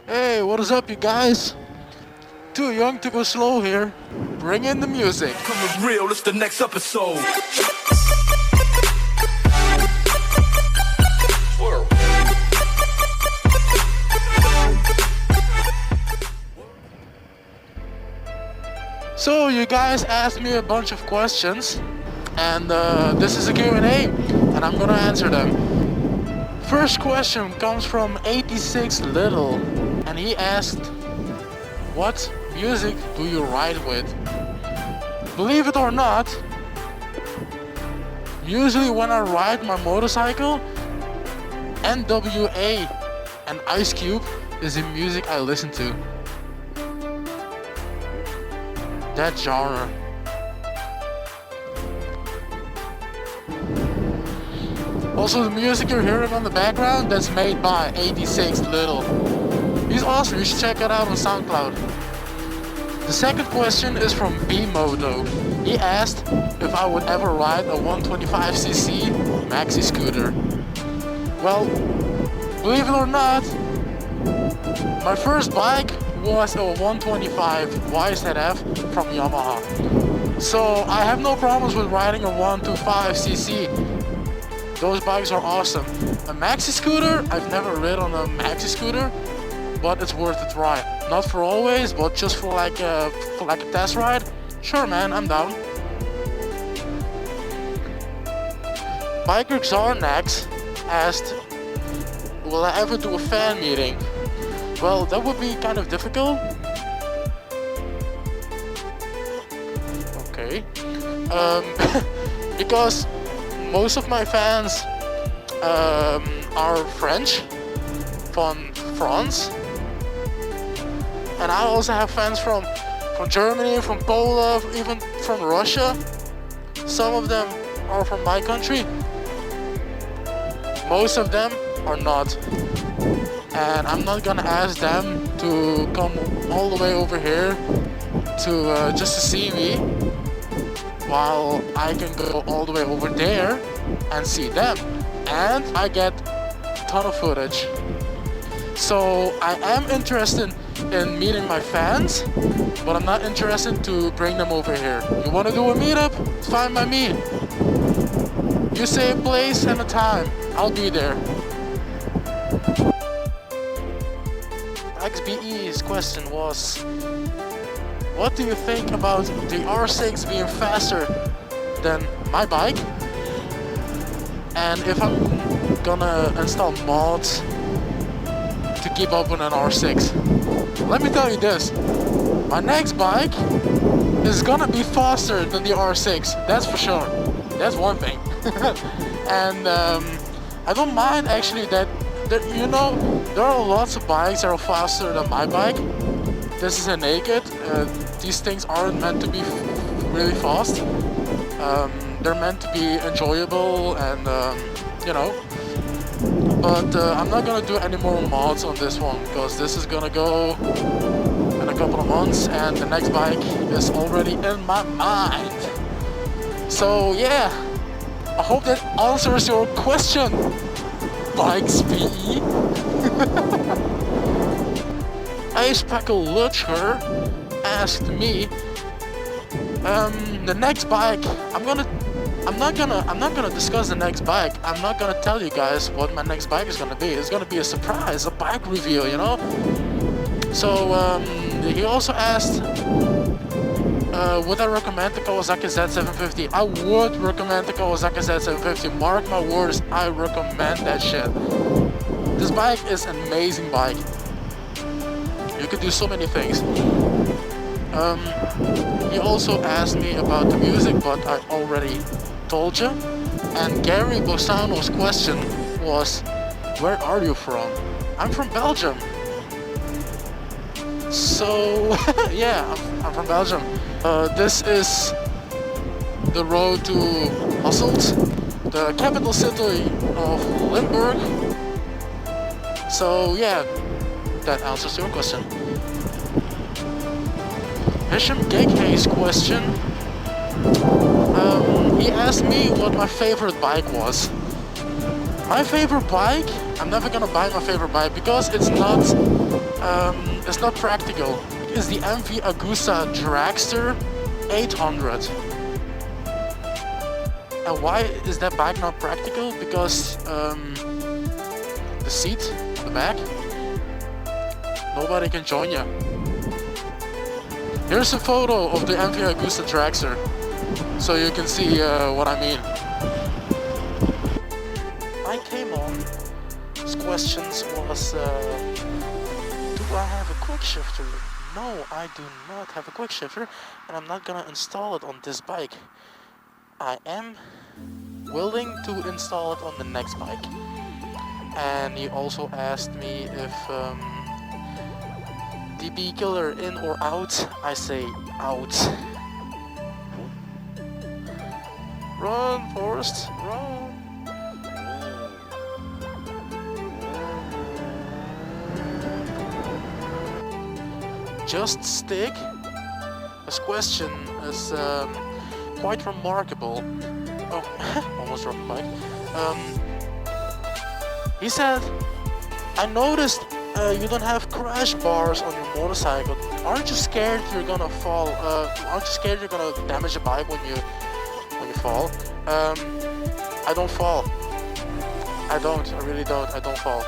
Hey, what is up, you guys? Too young to go slow here. Bring in the music. Coming real, it's the next episode. So you guys asked me a bunch of questions, and this is a Q&A, and I'm gonna answer them. First question comes from 86 Little, and he asked, what music do you ride with? Believe it or not, usually when I ride my motorcycle, NWA and Ice Cube is the music I listen to. That genre. Also, the music you're hearing on the background, that's made by 86 Little. He's awesome, you should check it out on SoundCloud. The second question is from B-Modo. He asked if I would ever ride a 125cc maxi scooter. Well, believe it or not, my first bike was a 125 YZF from Yamaha. So I have no problems with riding a 125cc. Those bikes are awesome. A maxi scooter, I've never ridden on a maxi scooter, but it's worth a try. Not for always, but just for like a test ride. Sure, man, I'm down. Biker Xarnax asked, will I ever do a fan meeting? Well, that would be kind of difficult. Okay. Because most of my fans are French, from France. And I also have fans from Germany, from Poland, even from Russia. Some of them are from my country. Most of them are not. And I'm not gonna ask them to come all the way over here to just to see me, while I can go all the way over there and see them, and I get a ton of footage. So I am interested in meeting my fans, but I'm not interested to bring them over here. You want to do a meetup? It's fine by me. You say a place and a time, I'll be there. XBE's question was, what do you think about the R6 being faster than my bike? And if I'm gonna install mods to keep up with an R6. Let me tell you this, my next bike is gonna be faster than the R6, that's for sure. That's one thing. And I don't mind actually that, there are lots of bikes that are faster than my bike. This is a naked. These things aren't meant to be really fast. They're meant to be enjoyable and, But I'm not gonna do any more mods on this one, because this is gonna go in a couple of months and the next bike is already in my mind. So yeah, I hope that answers your question, Bikes PE. Ice Packle Lutcher asked me, the next bike, I'm not gonna discuss the next bike. I'm not gonna tell you guys what my next bike is gonna be. It's gonna be a surprise, a bike review, you know? So, he also asked, would I recommend the Kawasaki Z750? I would recommend the Kawasaki Z750. Mark my words, I recommend that shit. This bike is an amazing bike. You could do so many things. He also asked me about the music, but I already told you. And Gary Bosano's question was, where are you from? I'm from Belgium. So, yeah, I'm from Belgium. This is the road to Hasselt, the capital city of Limburg. So, yeah, that answers your question. Hisham Geghay's question. He asked me what my favorite bike was. My favorite bike, I'm never gonna buy my favorite bike because it's not practical. It's the MV Agusta Dragster 800. And why is that bike not practical? Because the seat on the back, nobody can join you. Here's a photo of the MV Agusta Dragster, so you can see what I mean. I came on. This question was, do I have a quick shifter? No, I do not have a quick shifter, and I'm not gonna install it on this bike. I am willing to install it on the next bike. And he also asked me if DB killer in or out. I say out. Run, Forrest, run. Just stick. This question is quite remarkable. Oh, almost dropped the bike. He said, I noticed you don't have crash bars on your motorcycle. Aren't you scared you're gonna fall? Aren't you scared you're gonna damage the bike when you fall? I don't fall. I really don't. I don't fall.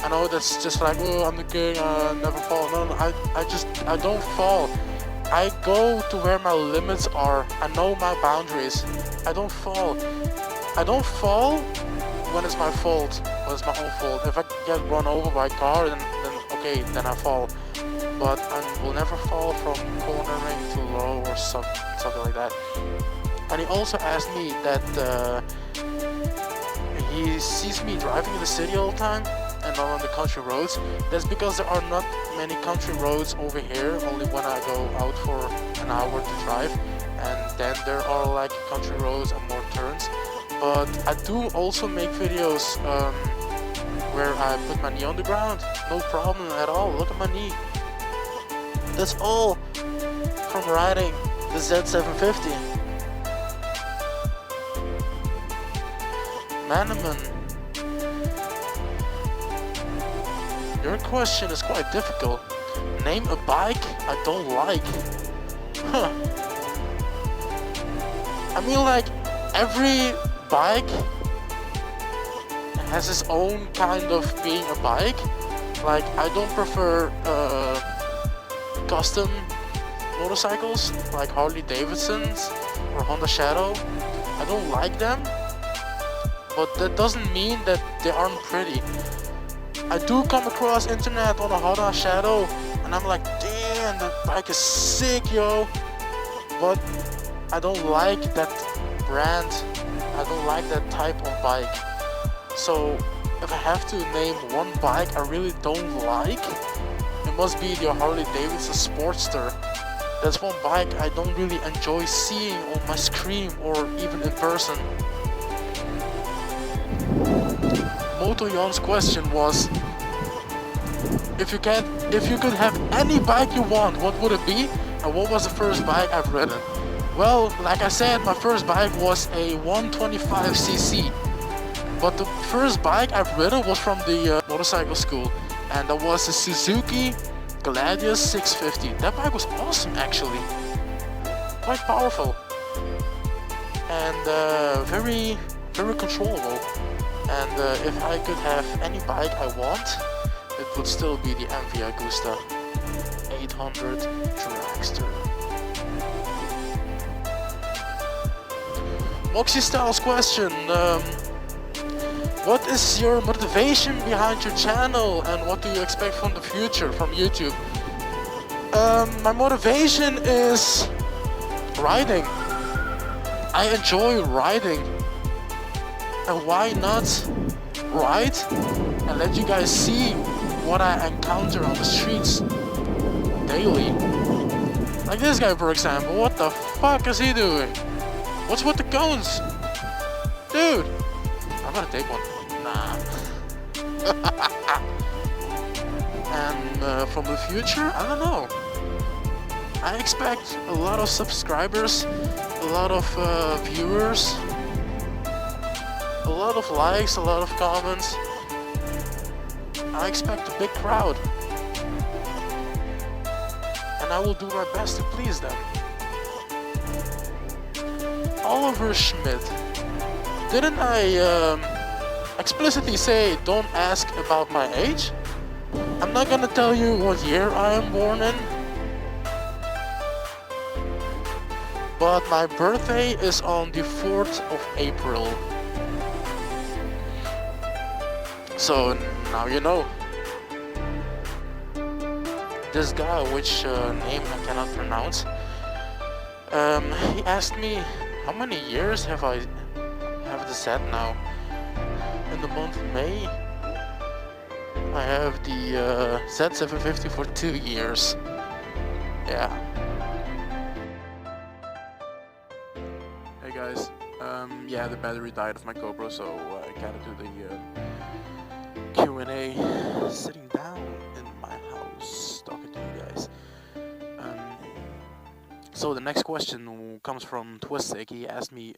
I know that's just like, oh, I'm the king, I never fall. No, I don't fall. I go to where my limits are. I know my boundaries. I don't fall. I don't fall when it's my fault, when it's my own fault. If I get run over by a car, then okay, then I fall. But I will never fall from cornering too low or something like that. And he also asked me that he sees me driving in the city all the time and not on the country roads. That's because there are not many country roads over here, only when I go out for an hour to drive, and then there are like country roads and more turns. But I do also make videos where I put my knee on the ground, no problem at all. Look at my knee. That's all from riding the Z750. Maneman, your question is quite difficult. Name a bike I don't like. Huh. I mean, like, every bike has its own kind of being a bike. Like, I don't prefer custom motorcycles like Harley Davidsons or Honda Shadow. I don't like them, but that doesn't mean that they aren't pretty. I do come across internet on a Honda Shadow and I'm like, damn, that bike is sick, yo. But I don't like that brand. I don't like that type of bike. So if I have to name one bike I really don't like, it must be the Harley Davidson Sportster. That's one bike I don't really enjoy seeing on my screen or even in person. Moto Jan's question was, if you could have any bike you want, what would it be? And what was the first bike I've ridden? Well, like I said, my first bike was a 125cc. But the first bike I've ridden was from the motorcycle school, and that was a Suzuki Gladius 650. That bike was awesome, actually. Quite powerful. And very, very controllable. And if I could have any bike I want, it would still be the MV Agusta 800 Dragster. Moxie Styles question. What is your motivation behind your channel and what do you expect from the future from YouTube? My motivation is riding. I enjoy riding. And why not ride and let you guys see what I encounter on the streets daily? Like this guy, for example. What the fuck is he doing? What's with the cones? Dude, I'm gonna take one. Nah. And from the future, I don't know. I expect a lot of subscribers, a lot of viewers, a a lot of likes, a lot of comments. I expect a big crowd. And I will do my best to please them. Oliver Schmidt. Didn't I explicitly say don't ask about my age? I'm not gonna tell you what year I am born in. But my birthday is on the 4th of April. So now you know. This guy, which name I cannot pronounce, he asked me how many years have I have the set now. In the month of May, I have the Z750 for 2 years. Yeah. Hey guys, yeah, the battery died of my GoPro, so I gotta do the Q&A sitting down in my house talking to you guys. So the next question comes from Twistic. He asked me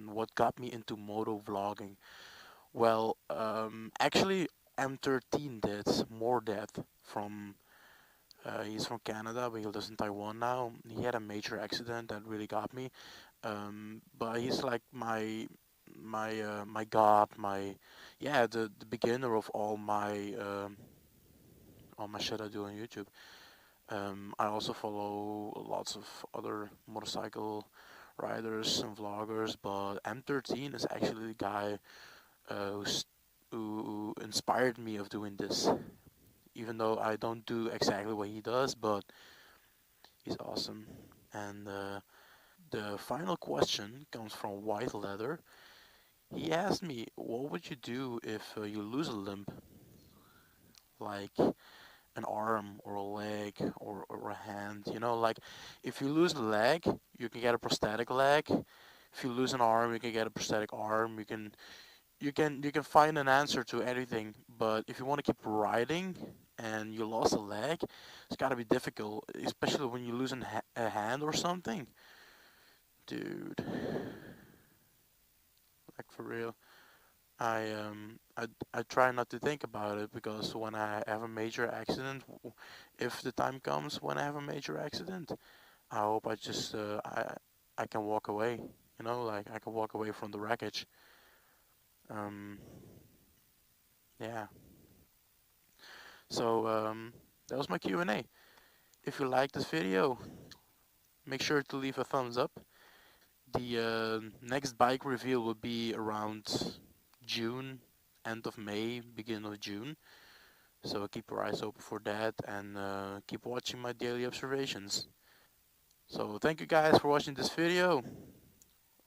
what got me into moto vlogging. Well, actually M13 did more depth from he's from Canada, but he lives in Taiwan now. He had a major accident that really got me. But he's like my god, the beginner of all my shit I do on YouTube. I also follow lots of other motorcycle riders and vloggers, but M13 is actually the guy who inspired me of doing this. Even though I don't do exactly what he does, but he's awesome. And the final question comes from WhiteLeather. He asked me, what would you do if you lose a limb? Like an arm or a leg or a hand, you know, like if you lose a leg, you can get a prosthetic leg. If you lose an arm, you can get a prosthetic arm. You can find an answer to anything. But if you want to keep riding and you lost a leg, it's got to be difficult, especially when you lose a hand or something. Dude, like for real. I try not to think about it, because when I have a major accident, if the time comes when I have a major accident, I hope I can walk away. You know, like I can walk away from the wreckage. Um, yeah. So that was my Q&A. If you like this video, make sure to leave a thumbs up. The next bike reveal will be around June, end of May, beginning of June. So keep your eyes open for that, and keep watching my daily observations. So thank you guys for watching this video.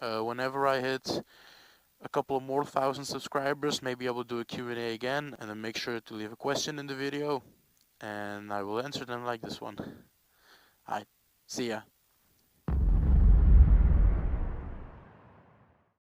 Whenever I hit a couple of more thousand subscribers, maybe I will do a Q&A again, and then make sure to leave a question in the video, and I will answer them like this one. Alright, see ya.